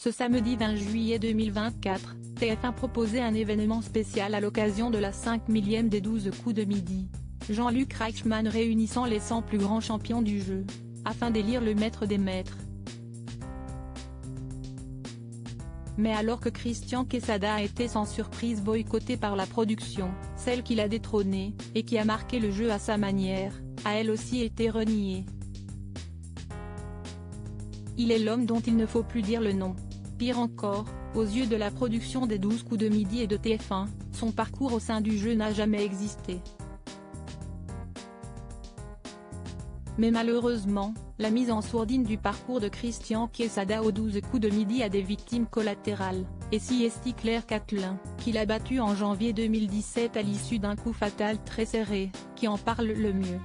Ce samedi 20 juillet 2024, TF1 proposait un événement spécial à l'occasion de la 5 millième des 12 coups de midi. Jean-Luc Reichmann réunissant les 100 plus grands champions du jeu, afin d'élire le maître des maîtres. Mais alors que Christian Quesada a été sans surprise boycotté par la production, celle qui l'a détrôné, et qui a marqué le jeu à sa manière, a elle aussi été reniée. Il est l'homme dont il ne faut plus dire le nom. Pire encore, aux yeux de la production des 12 coups de midi et de TF1, son parcours au sein du jeu n'a jamais existé. Mais malheureusement, la mise en sourdine du parcours de Christian Quesada aux 12 coups de midi a des victimes collatérales, et c'est Claire Catelin, qui l'a battu en janvier 2017 à l'issue d'un coup fatal très serré, qui en parle le mieux.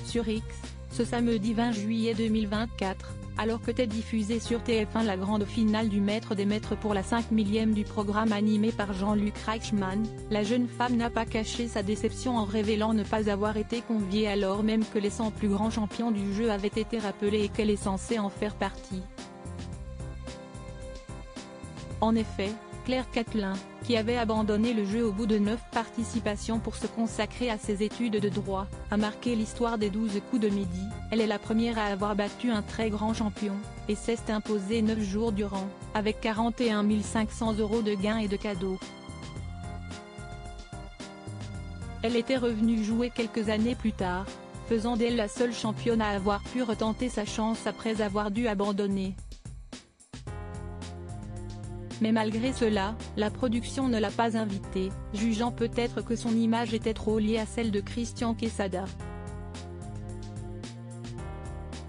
Sur X, ce samedi 20 juillet 2024, alors que t'est diffusée sur TF1 la grande finale du Maître des Maîtres pour la 5 millième du programme animé par Jean-Luc Reichmann, la jeune femme n'a pas caché sa déception en révélant ne pas avoir été conviée alors même que les 100 plus grands champions du jeu avaient été rappelés et qu'elle est censée en faire partie. En effet, Claire Catelin, qui avait abandonné le jeu au bout de 9 participations pour se consacrer à ses études de droit, a marqué l'histoire des 12 coups de midi. Elle est la première à avoir battu un très grand champion, et s'est imposée 9 jours durant, avec 41 500 € de gains et de cadeaux. Elle était revenue jouer quelques années plus tard, faisant d'elle la seule championne à avoir pu retenter sa chance après avoir dû abandonner. Mais malgré cela, la production ne l'a pas invitée, jugeant peut-être que son image était trop liée à celle de Christian Quesada.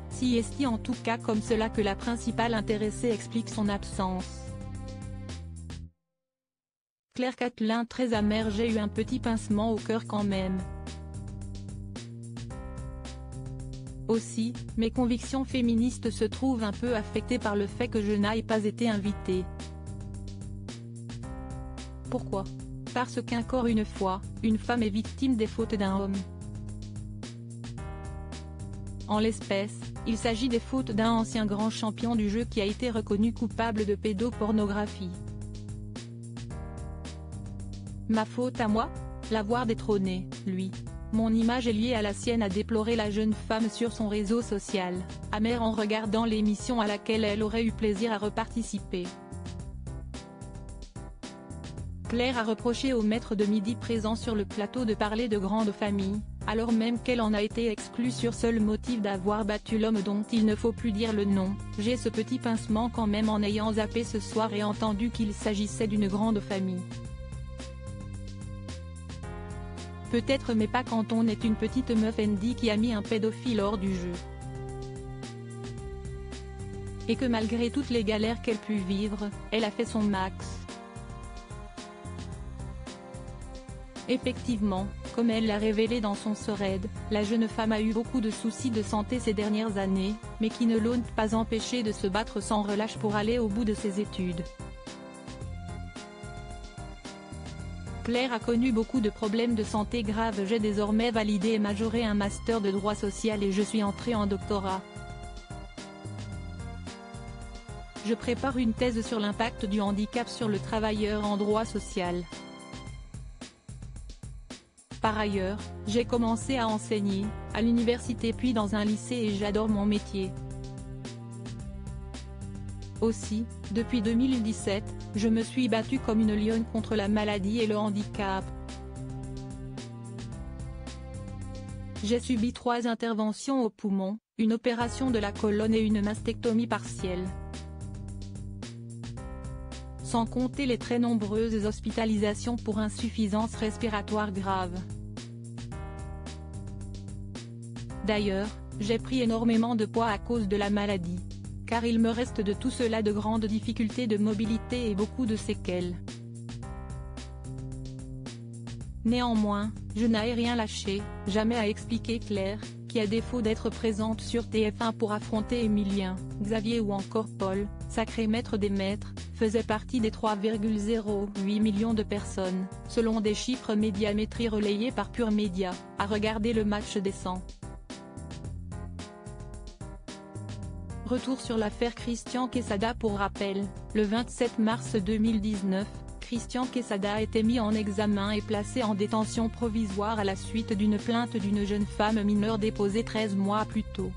C'est en tout cas comme cela que la principale intéressée explique son absence. Claire Catelin très amère: j'ai eu un petit pincement au cœur quand même. Aussi, mes convictions féministes se trouvent un peu affectées par le fait que je n'aille pas été invitée. Pourquoi? Parce qu'encore une fois, une femme est victime des fautes d'un homme. En l'espèce, il s'agit des fautes d'un ancien grand champion du jeu qui a été reconnu coupable de pédopornographie. Ma faute à moi? L'avoir détrôné, lui. Mon image est liée à la sienne, a déploré la jeune femme sur son réseau social, amère en regardant l'émission à laquelle elle aurait eu plaisir à reparticiper. Claire a reproché au maître de midi présent sur le plateau de parler de grande famille, alors même qu'elle en a été exclue sur seul motif d'avoir battu l'homme dont il ne faut plus dire le nom. J'ai ce petit pincement quand même en ayant zappé ce soir et entendu qu'il s'agissait d'une grande famille. Peut-être, mais pas quand on est une petite meuf indie qui a mis un pédophile hors du jeu. Et que malgré toutes les galères qu'elle put vivre, elle a fait son max. Effectivement, comme elle l'a révélé dans son thread, la jeune femme a eu beaucoup de soucis de santé ces dernières années, mais qui ne l'ont pas empêchée de se battre sans relâche pour aller au bout de ses études. Claire a connu beaucoup de problèmes de santé graves. J'ai désormais validé et majoré un master de droit social et je suis entrée en doctorat. Je prépare une thèse sur l'impact du handicap sur le travailleur en droit social. Par ailleurs, j'ai commencé à enseigner, à l'université puis dans un lycée et j'adore mon métier. Aussi, depuis 2017, je me suis battue comme une lionne contre la maladie et le handicap. J'ai subi 3 interventions aux poumons, une opération de la colonne et une mastectomie partielle. Sans compter les très nombreuses hospitalisations pour insuffisance respiratoire grave. D'ailleurs, j'ai pris énormément de poids à cause de la maladie. Car il me reste de tout cela de grandes difficultés de mobilité et beaucoup de séquelles. Néanmoins, je n'ai rien lâché, jamais, a expliqué Claire, qui à défaut d'être présente sur TF1 pour affronter Emilien, Xavier ou encore Paul, sacré maître des maîtres, faisait partie des 3,08 millions de personnes, selon des chiffres Médiamétrie relayés par Pure Média, à regarder le match des 100. Retour sur l'affaire Christian Quesada. Pour rappel, le 27 mars 2019, Christian Quesada a été mis en examen et placé en détention provisoire à la suite d'une plainte d'une jeune femme mineure déposée 13 mois plus tôt.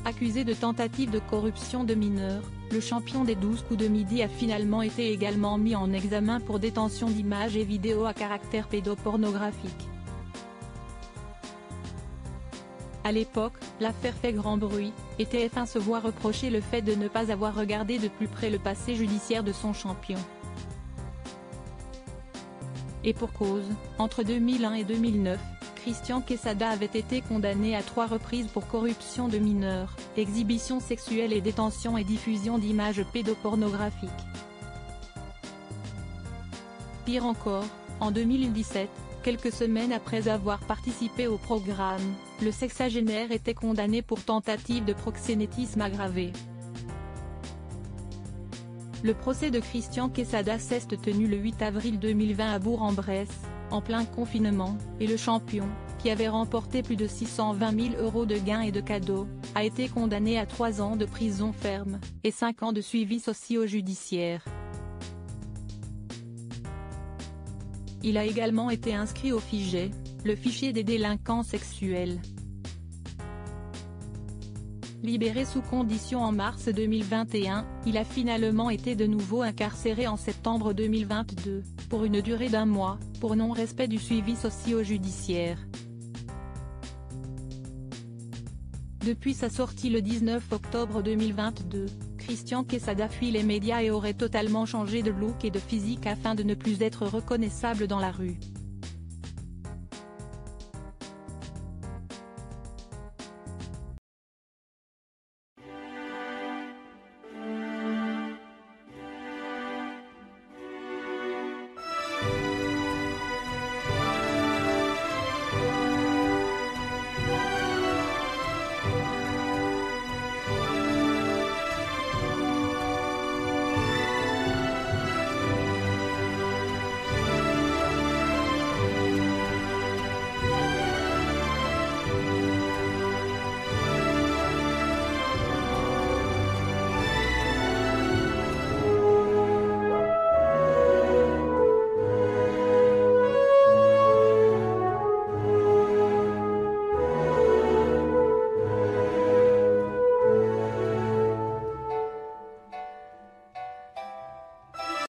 Accusé de tentative de corruption de mineurs, le champion des 12 coups de midi a finalement été également mis en examen pour détention d'images et vidéos à caractère pédopornographique. À l'époque, l'affaire fait grand bruit, et TF1 se voit reprocher le fait de ne pas avoir regardé de plus près le passé judiciaire de son champion. Et pour cause, entre 2001 et 2009, Christian Quesada avait été condamné à 3 reprises pour corruption de mineurs, exhibition sexuelle et détention et diffusion d'images pédopornographiques. Pire encore, en 2017, quelques semaines après avoir participé au programme, le sexagénaire était condamné pour tentative de proxénétisme aggravé. Le procès de Christian Quesada s'est tenu le 8 avril 2020 à Bourg-en-Bresse, en plein confinement, et le champion, qui avait remporté plus de 620 000 € de gains et de cadeaux, a été condamné à 3 ans de prison ferme, et 5 ans de suivi socio-judiciaire. Il a également été inscrit au FIGE, le fichier des délinquants sexuels. Libéré sous condition en mars 2021, il a finalement été de nouveau incarcéré en septembre 2022, pour une durée d'1 mois, pour non-respect du suivi socio-judiciaire. Depuis sa sortie le 19 octobre 2022, Christian Quesada fuit les médias et aurait totalement changé de look et de physique afin de ne plus être reconnaissable dans la rue.